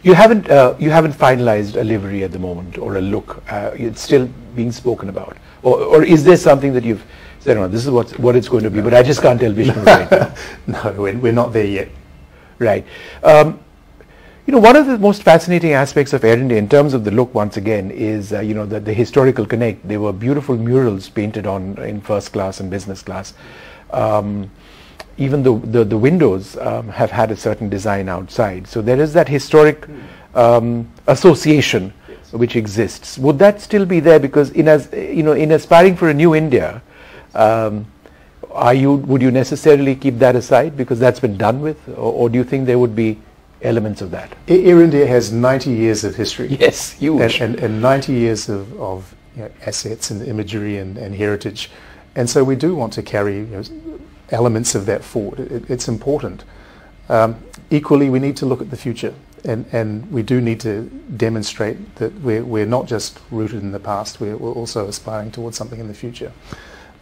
You haven't finalized a livery at the moment or a look. It's still being spoken about, or is there something that you've said, "No, this is what it's going to be," but I just can't tell Vishnu right now. No, we're not there yet. Right. One of the most fascinating aspects of Air India in terms of the look, once again, is the historical connect. There were beautiful murals painted on in first class and business class. Even the windows have had a certain design outside. So there is that historic association which exists. Would that still be there? Because in aspiring for a new India, would you necessarily keep that aside because that's been done with, or do you think there would be elements of that? Air India has 90 years of history. Yes, huge. And 90 years of assets and imagery and heritage. And so we do want to carry elements of that forward. It's important. Equally, we need to look at the future. And we do need to demonstrate that we're not just rooted in the past, we're also aspiring towards something in the future.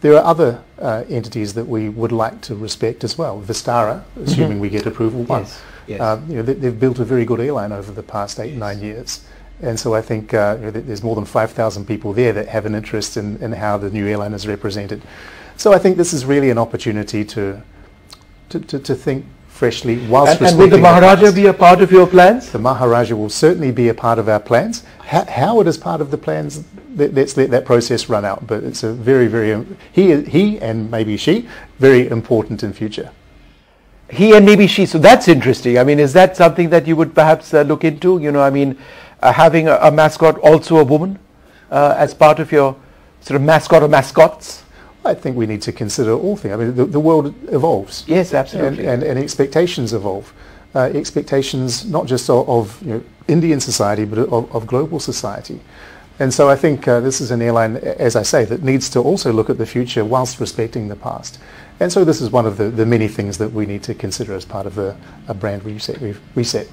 There are other entities that we would like to respect as well. Vistara, assuming we get approval. Yes. Yes. They've built a very good airline over the past 8-9 years. And so I think there's more than 5,000 people there that have an interest in how the new airline is represented. So I think this is really an opportunity to think freshly whilst and will the Maharajah be a part of your plans? The Maharajah will certainly be a part of our plans. How it is part of the plans, let's let that process run out. But it's a very, very, he and maybe she, very important in future. He and maybe she. So that's interesting. I mean, is that something that you would perhaps look into? Having a mascot, also a woman, as part of your sort of mascot or mascots? I think we need to consider all things. I mean, the world evolves. Yes, absolutely. And expectations evolve. Expectations not just of Indian society, but of global society. And so I think this is an airline, as I say, that needs to also look at the future whilst respecting the past. And so this is one of the many things that we need to consider as part of a brand reset.